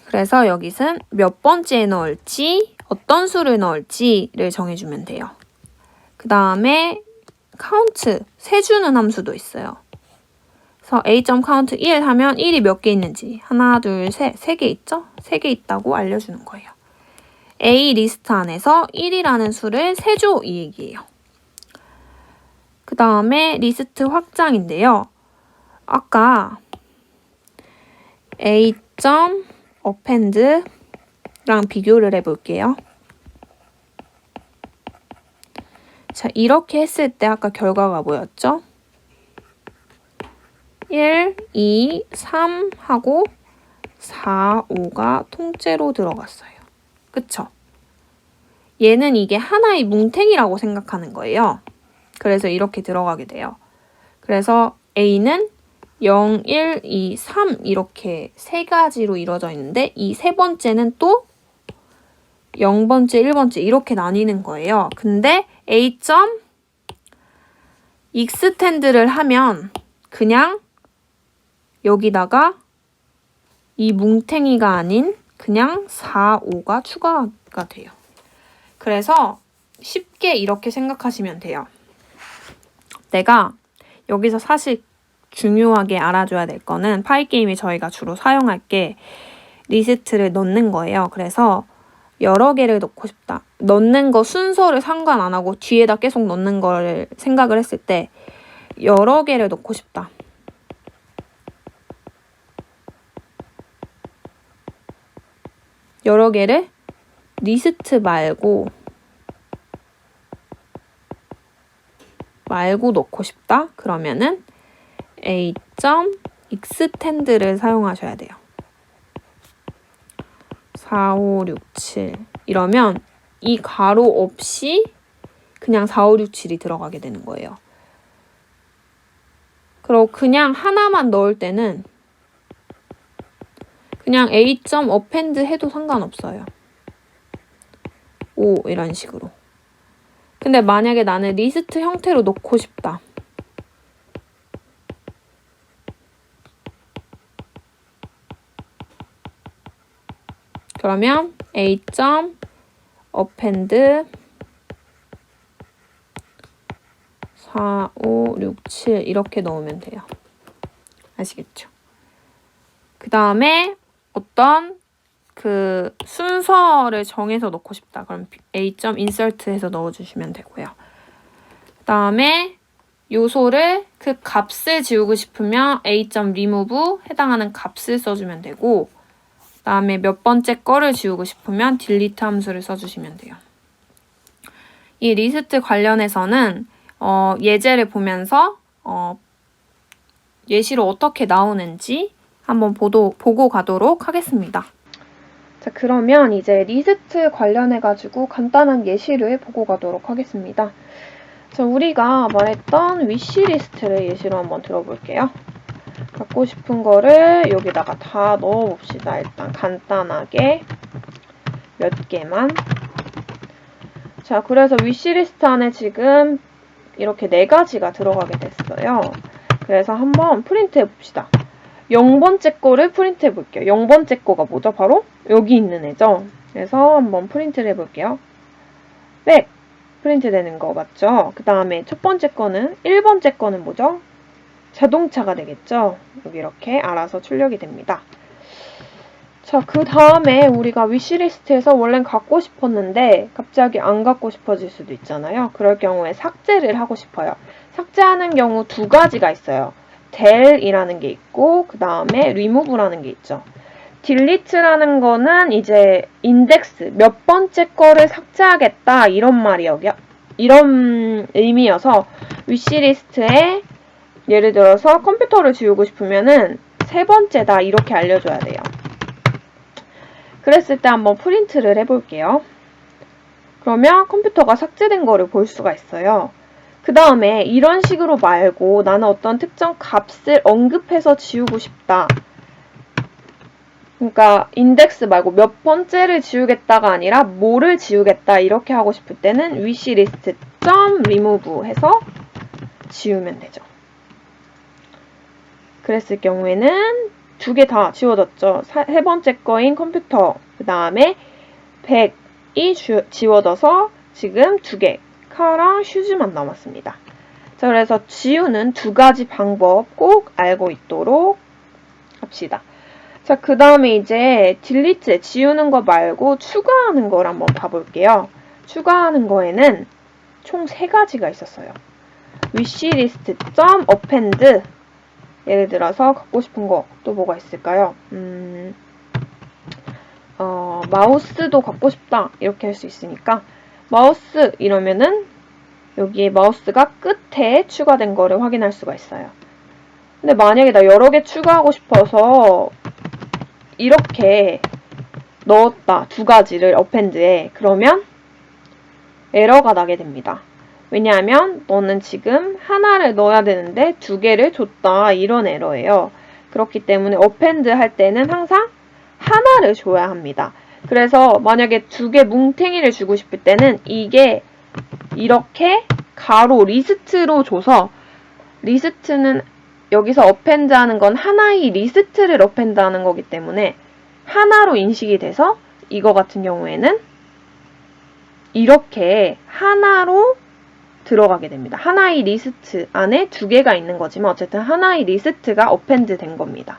그래서 여기선 몇 번째에 넣을지 어떤 수를 넣을지를 정해주면 돼요. 그 다음에 count, 세주는 함수도 있어요. 그래서 a.count 1 하면 1이 몇 개 있는지 하나, 둘, 셋, 3개 있죠? 3개 있다고 알려주는 거예요. A 리스트 안에서 1이라는 수를 세줘 이 얘기예요. 그 다음에 리스트 확장인데요. 아까 a.append랑 비교를 해볼게요. 자, 이렇게 했을 때 아까 결과가 뭐였죠? 1, 2, 3 하고 4, 5가 통째로 들어갔어요. 그쵸? 얘는 이게 하나의 뭉탱이라고 생각하는 거예요. 그래서 이렇게 들어가게 돼요. 그래서 A는 0, 1, 2, 3 이렇게 세 가지로 이루어져 있는데 이 세 번째는 또 0번째, 1번째 이렇게 나뉘는 거예요. 근데 A.extend를 하면 그냥 여기다가 이 뭉탱이가 아닌 그냥 4, 5가 추가가 돼요. 그래서 쉽게 이렇게 생각하시면 돼요. 내가 여기서 사실 중요하게 알아줘야 될 거는 파이게임에 저희가 주로 사용할 게 리스트를 넣는 거예요. 그래서 여러 개를 넣고 싶다. 넣는 거 순서를 상관 안 하고 뒤에다 계속 넣는 걸 생각을 했을 때 여러 개를 넣고 싶다. 여러 개를 리스트 말고 넣고 싶다. 그러면은 A.extend를 사용하셔야 돼요. 4, 5, 6, 7 이러면 이 가로 없이 그냥 4, 5, 6, 7이 들어가게 되는 거예요. 그리고 그냥 하나만 넣을 때는 그냥 A.append 해도 상관없어요. 5 이런 식으로. 근데 만약에 나는 리스트 형태로 넣고 싶다. 그러면 A.append 4, 5, 6, 7 이렇게 넣으면 돼요. 아시겠죠? 그 다음에 어떤 그 순서를 정해서 넣고 싶다. 그럼 A.insert 해서 넣어주시면 되고요. 그 다음에 요소를 그 값을 지우고 싶으면 A.remove 해당하는 값을 써주면 되고 그 다음에 몇 번째 거를 지우고 싶으면 delete 함수를 써주시면 돼요. 이 리스트 관련해서는 예제를 보면서 예시로 어떻게 나오는지 한번 보고 가도록 하겠습니다. 자, 그러면 이제 리스트 관련해가지고 간단한 예시를 보고 가도록 하겠습니다. 자, 우리가 말했던 위시리스트를 예시로 한번 들어볼게요. 갖고 싶은 거를 여기다가 다 넣어봅시다. 일단 간단하게 몇 개만. 자, 그래서 위시리스트 안에 지금 이렇게 4가지가 들어가게 됐어요. 그래서 한번 프린트 해봅시다. 0번째 거를 프린트 해볼게요. 0번째 거가 뭐죠? 바로 여기 있는 애죠. 그래서 한번 프린트를 해볼게요. 100 프린트 되는 거 맞죠? 그 다음에 첫 번째 거는 1번째 거는 뭐죠? 자동차가 되겠죠? 여기 이렇게 알아서 출력이 됩니다. 자, 그 다음에 우리가 위시리스트에서 원래는 갖고 싶었는데 갑자기 안 갖고 싶어질 수도 있잖아요. 그럴 경우에 삭제를 하고 싶어요. 삭제하는 경우 2가지가 있어요. del이라는 게 있고 그 다음에 remove라는 게 있죠. delete라는 거는 이제 인덱스 몇 번째 거를 삭제하겠다 이런 이런 의미여서 위시리스트에 예를 들어서 컴퓨터를 지우고 싶으면은 3번째다 이렇게 알려줘야 돼요. 그랬을 때 한번 프린트를 해볼게요. 그러면 컴퓨터가 삭제된 거를 볼 수가 있어요. 그 다음에 이런 식으로 말고 나는 어떤 특정 값을 언급해서 지우고 싶다. 그러니까 인덱스 말고 몇 번째를 지우겠다가 아니라 뭐를 지우겠다 이렇게 하고 싶을 때는 wishlist.remove 해서 지우면 되죠. 그랬을 경우에는 2개 다 지워졌죠. 3번째 거인 컴퓨터, 그 다음에 100이 지워져서 지금 2개, 카랑 슈즈만 남았습니다. 자, 그래서 지우는 2가지 방법 꼭 알고 있도록 합시다. 자, 그 다음에 이제 딜리트, 지우는 거 말고 추가하는 걸 한번 봐볼게요. 추가하는 거에는 총 3가지가 있었어요. wishlist.append 예를 들어서 갖고 싶은 거 또 뭐가 있을까요? 마우스도 갖고 싶다 이렇게 할 수 있으니까 마우스 이러면은 여기에 마우스가 끝에 추가된 거를 확인할 수가 있어요. 근데 만약에 나 여러 개 추가하고 싶어서 이렇게 넣었다, 두 가지를 어펜드에. 그러면 에러가 나게 됩니다. 왜냐하면 너는 지금 하나를 넣어야 되는데 두 개를 줬다, 이런 에러예요. 그렇기 때문에 어펜드 할 때는 항상 하나를 줘야 합니다. 그래서 만약에 두 개 뭉탱이를 주고 싶을 때는 이게 이렇게 가로 리스트로 줘서, 리스트는 여기서 어펜드 하는 건 하나의 리스트를 어펜드 하는 거기 때문에 하나로 인식이 돼서 이거 같은 경우에는 이렇게 하나로 들어가게 됩니다. 하나의 리스트 안에 두 개가 있는 거지만 어쨌든 하나의 리스트가 어펜드 된 겁니다.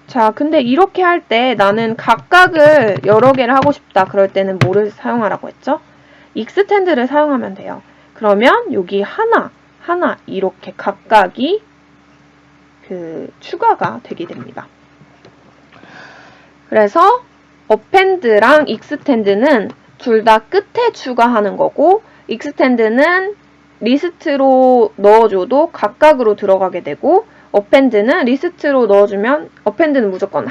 자, 근데 이렇게 할 때 나는 각각을 여러 개를 하고 싶다. 그럴 때는 뭐를 사용하라고 했죠? 익스텐드를 사용하면 돼요. 그러면 여기 하나 이렇게 각각이 추가가 되게 됩니다. 그래서 어펜드랑 익스텐드는 둘 다 끝에 추가하는 거고, 익스텐드는 리스트로 넣어줘도 각각으로 들어가게 되고, 어펜드는 리스트로 넣어주면 어펜드는 무조건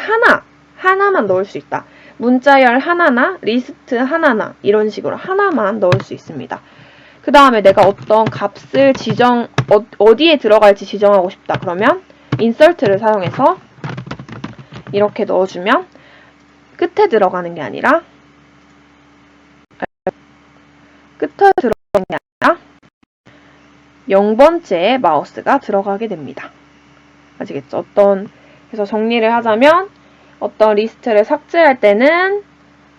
하나만 넣을 수 있다. 문자열 하나나 리스트 하나나 이런 식으로 하나만 넣을 수 있습니다. 그 다음에 내가 어떤 값을 어디에 들어갈지 지정하고 싶다. 그러면 insert를 사용해서 이렇게 넣어주면 끝에 들어가는 게 아니라 끝에 들어가는 게 아니라 0번째에 마우스가 들어가게 됩니다. 아시겠죠? 그래서 정리를 하자면 어떤 리스트를 삭제할 때는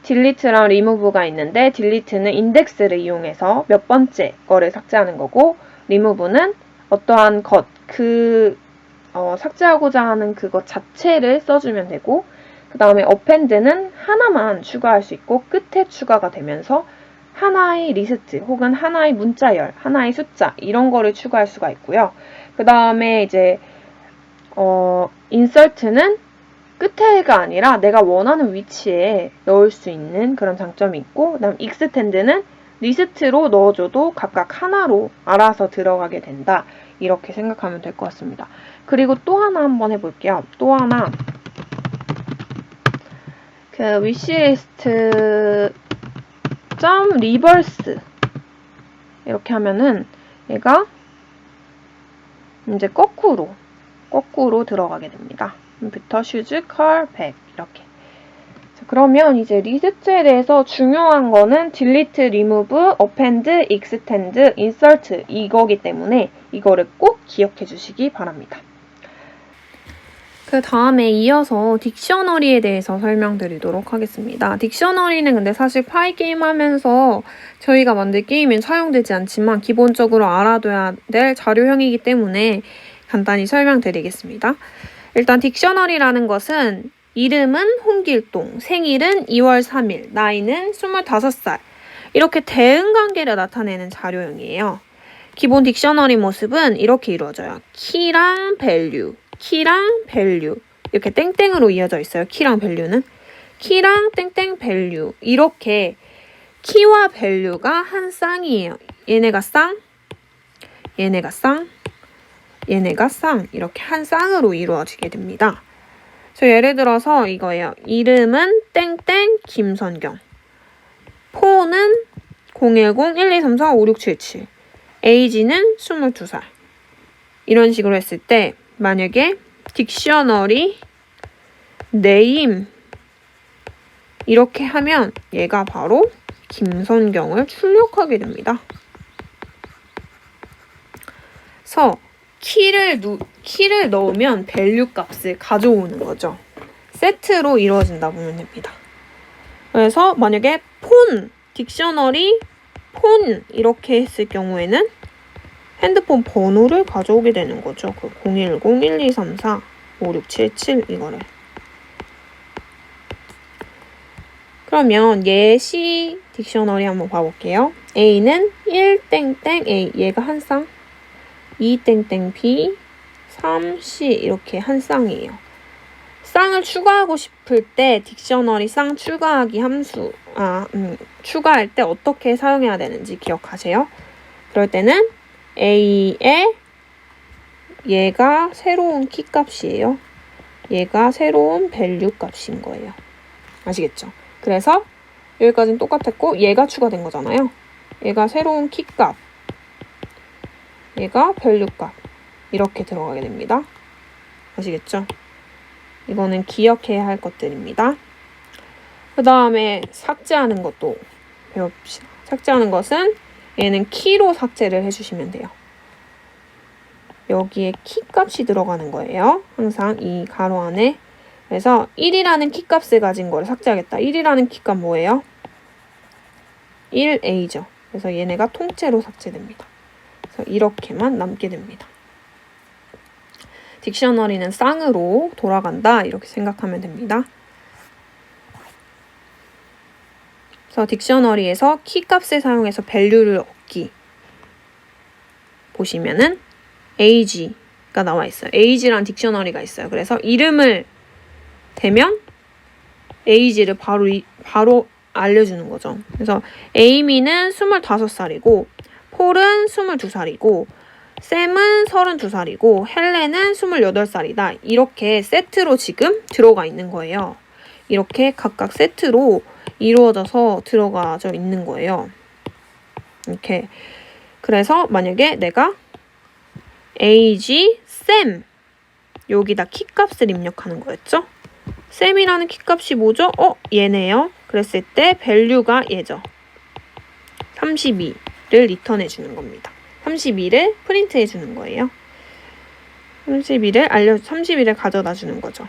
delete랑 remove가 있는데, delete는 인덱스를 이용해서 몇 번째 거를 삭제하는 거고, remove는 어떠한 것, 삭제하고자 하는 그것 자체를 써주면 되고, 그 다음에 append는 하나만 추가할 수 있고 끝에 추가가 되면서 하나의 리스트 혹은 하나의 문자열, 하나의 숫자 이런 거를 추가할 수가 있고요. 그 다음에 이제 insert는 끝에가 아니라 내가 원하는 위치에 넣을 수 있는 그런 장점이 있고, 그 다음 extend는 리스트로 넣어줘도 각각 하나로 알아서 들어가게 된다. 이렇게 생각하면 될 것 같습니다. 그리고 또 하나 한번 해볼게요. 또 하나 wishlist reverse 이렇게 하면은 얘가 이제 거꾸로 들어가게 됩니다. 부터 shoes, car, bag 이렇게. 자, 그러면 이제 리스트에 대해서 중요한 거는 delete, remove, append, extend, insert 이거기 때문에 이거를 꼭 기억해 주시기 바랍니다. 그 다음에 이어서 딕셔너리에 대해서 설명드리도록 하겠습니다. 딕셔너리는 근데 사실 파이 게임 하면서 저희가 만들 게임엔 사용되지 않지만 기본적으로 알아둬야 될 자료형이기 때문에 간단히 설명드리겠습니다. 일단 딕셔너리라는 것은 이름은 홍길동, 생일은 2월 3일, 나이는 25살 이렇게 대응관계를 나타내는 자료형이에요. 기본 딕셔너리 모습은 이렇게 이루어져요. 키랑 밸류, 키랑 밸류 이렇게 땡땡으로 이어져 있어요. 키랑 밸류는 키랑 땡땡 밸류 이렇게 키와 밸류가 한 쌍이에요. 얘네가 쌍, 얘네가 쌍, 얘네가 쌍 이렇게 한 쌍으로 이루어지게 됩니다. 예를 들어서 이거예요. 이름은 땡땡 김선경, 폰은 010-1234-5677, 에이지는 22살 이런 식으로 했을 때 만약에 딕셔너리 네임 이렇게 하면 얘가 바로 김선경을 출력하게 됩니다. 그래서 키를 넣으면 밸류 값을 가져오는 거죠. 세트로 이루어진다 보면 됩니다. 그래서 만약에 폰, 딕셔너리 폰 이렇게 했을 경우에는 핸드폰 번호를 가져오게 되는 거죠. 010-1234-5677 이거를. 그러면 예시 딕셔너리 한번 봐볼게요. A는 1땡땡 A 얘가 한 쌍, 2땡땡 B 3C 이렇게 한 쌍이에요. 쌍을 추가하고 싶을 때 딕셔너리 쌍 추가하기 함수 추가할 때 어떻게 사용해야 되는지 기억하세요? 그럴 때는 A에 얘가 새로운 키 값이에요. 얘가 새로운 밸류 값인 거예요. 아시겠죠? 그래서 여기까지는 똑같았고 얘가 추가된 거잖아요. 얘가 새로운 키 값, 얘가 밸류 값 이렇게 들어가게 됩니다. 아시겠죠? 이거는 기억해야 할 것들입니다. 그 다음에 삭제하는 것도 배워봅시다. 삭제하는 것은 얘는 키로 삭제를 해주시면 돼요. 여기에 키 값이 들어가는 거예요. 항상 이 가로 안에. 그래서 1이라는 키 값을 가진 거를 삭제하겠다. 1이라는 키 값 뭐예요? 1A죠. 그래서 얘네가 통째로 삭제됩니다. 그래서 이렇게만 남게 됩니다. 딕셔너리는 쌍으로 돌아간다. 이렇게 생각하면 됩니다. 그래서 딕셔너리에서 키 값을 사용해서 밸류를 얻기. 보시면은 age가 나와 있어요. age란 딕셔너리가 있어요. 그래서 이름을 대면 age를 바로 알려주는 거죠. 그래서 에이미는 25살이고 폴은 22살이고 샘은 32살이고 헬렌은 28살이다. 이렇게 세트로 지금 들어가 있는 거예요. 이렇게 각각 세트로 이루어져서 들어가져 있는 거예요. 이렇게. 그래서 만약에 내가 age, 샘 여기다 키값을 입력하는 거였죠? 샘이라는 키값이 뭐죠? 얘네요. 그랬을 때 밸류가 얘죠. 32를 리턴해 주는 겁니다. 32를 프린트해 주는 거예요. 32를 가져다 주는 거죠.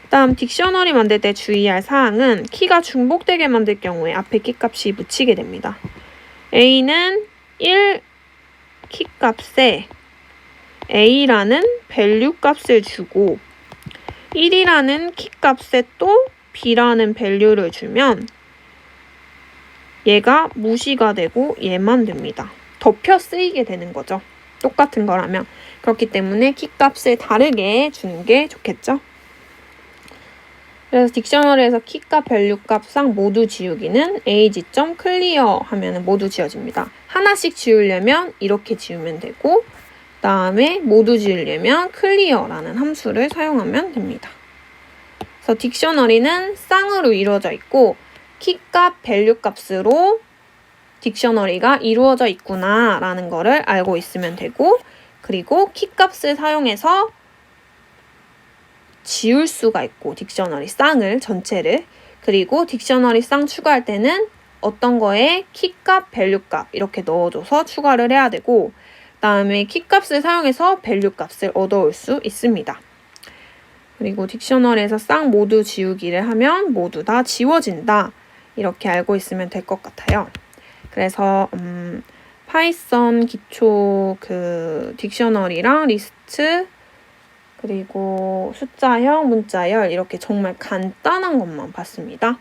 다음 딕셔너리 만들 때 주의할 사항은 키가 중복되게 만들 경우에 앞에 키값이 묻히게 됩니다. A는 1 키값에 A라는 밸류 값을 주고 1이라는 키값에 또 B라는 밸류를 주면 얘가 무시가 되고 얘만 됩니다. 덮여 쓰이게 되는 거죠. 똑같은 거라면. 그렇기 때문에 키값을 다르게 주는 게 좋겠죠. 그래서 딕셔너리에서 키값, 밸류값 쌍 모두 지우기는 age.clear 하면 모두 지워집니다. 하나씩 지우려면 이렇게 지우면 되고 그다음에 모두 지우려면 clear라는 함수를 사용하면 됩니다. 그래서 딕셔너리는 쌍으로 이루어져 있고 키값, 밸류값으로 딕셔너리가 이루어져 있구나 라는 거를 알고 있으면 되고 그리고 키값을 사용해서 지울 수가 있고 딕셔너리 쌍을 전체를 그리고 딕셔너리 쌍 추가할 때는 어떤 거에 키값, 밸류값 이렇게 넣어줘서 추가를 해야 되고 그다음에 키값을 사용해서 밸류값을 얻어올 수 있습니다. 그리고 딕셔너리에서 쌍 모두 지우기를 하면 모두 다 지워진다. 이렇게 알고 있으면 될 것 같아요. 그래서 파이썬 기초 딕셔너리랑 리스트 그리고 숫자형, 문자열 이렇게 정말 간단한 것만 봤습니다.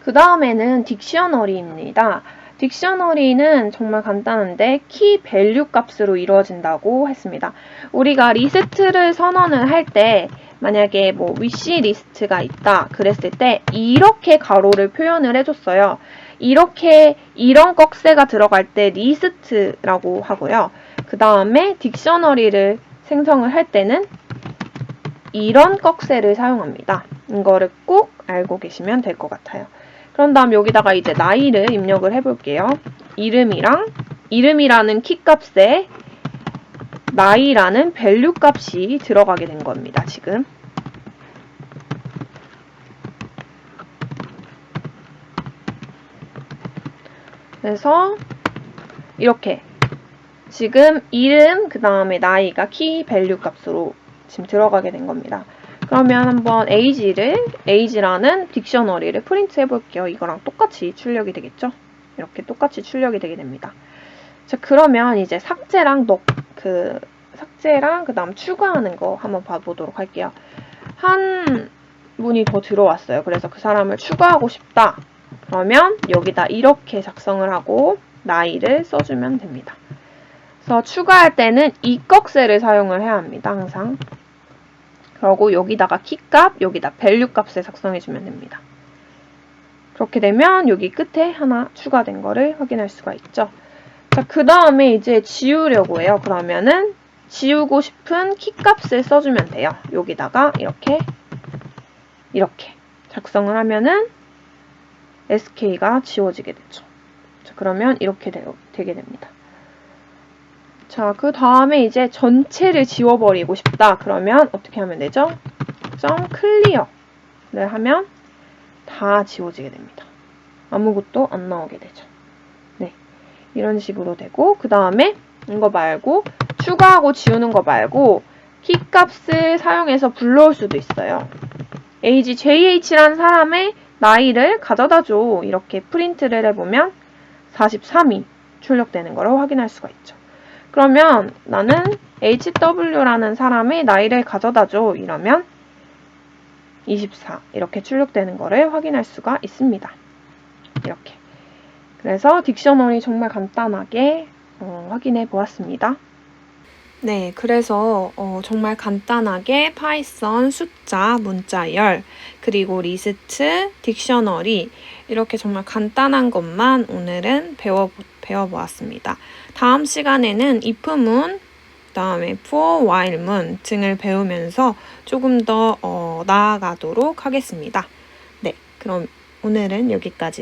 그 다음에는 딕셔너리입니다. 딕셔너리는 정말 간단한데 키 밸류 값으로 이루어진다고 했습니다. 우리가 리스트를 선언을 할 때 만약에 위시 리스트가 있다 그랬을 때 이렇게 가로를 표현을 해줬어요. 이런 꺽쇠가 들어갈 때 리스트라고 하고요. 그 다음에 딕셔너리를 생성을 할 때는 이런 꺽쇠를 사용합니다. 이거를 꼭 알고 계시면 될 것 같아요. 그런 다음 여기다가 이제 나이를 입력을 해볼게요. 이름이라는 키 값에 나이라는 밸류 값이 들어가게 된 겁니다. 지금. 그래서 이렇게 지금 이름 그 다음에 나이가 키 밸류 값으로 지금 들어가게 된 겁니다. 그러면 한번 age라는 딕셔너리를 프린트 해볼게요. 이거랑 똑같이 출력이 되겠죠? 이렇게 똑같이 출력이 되게 됩니다. 자, 그러면 이제 삭제랑 그 다음 추가하는 거 한번 봐보도록 할게요. 한 분이 더 들어왔어요. 그래서 그 사람을 추가하고 싶다. 그러면 여기다 이렇게 작성을 하고 나이를 써주면 됩니다. 그래서 추가할 때는 이꺽셀을 사용을 해야 합니다. 항상. 그리고 여기다가 키값, 여기다 밸류 값을 작성해주면 됩니다. 그렇게 되면 여기 끝에 하나 추가된 거를 확인할 수가 있죠. 자, 그 다음에 이제 지우려고 해요. 그러면은 지우고 싶은 키값을 써주면 돼요. 여기다가 이렇게 작성을 하면은 sk가 지워지게 되죠. 자, 그러면 이렇게 되게 됩니다. 자, 그 다음에 이제 전체를 지워버리고 싶다. 그러면 어떻게 하면 되죠? .clear를 하면 다 지워지게 됩니다. 아무것도 안 나오게 되죠. 네, 이런 식으로 되고 그 다음에 이거 말고 추가하고 지우는 거 말고 키값을 사용해서 불러올 수도 있어요. AGJH라는 사람의 나이를 가져다줘. 이렇게 프린트를 해보면 43이 출력되는 걸 확인할 수가 있죠. 그러면 나는 HW라는 사람의 나이를 가져다줘. 이러면 24 이렇게 출력되는 거를 확인할 수가 있습니다. 이렇게. 그래서 딕셔너리 정말 간단하게 확인해 보았습니다. 네, 그래서 정말 간단하게 파이썬 숫자, 문자열, 그리고 리스트, 딕셔너리 이렇게 정말 간단한 것만 오늘은 배워보았습니다. 다음 시간에는 if문, 그다음에 for, while문 등을 배우면서 조금 더 나아가도록 하겠습니다. 네, 그럼 오늘은 여기까지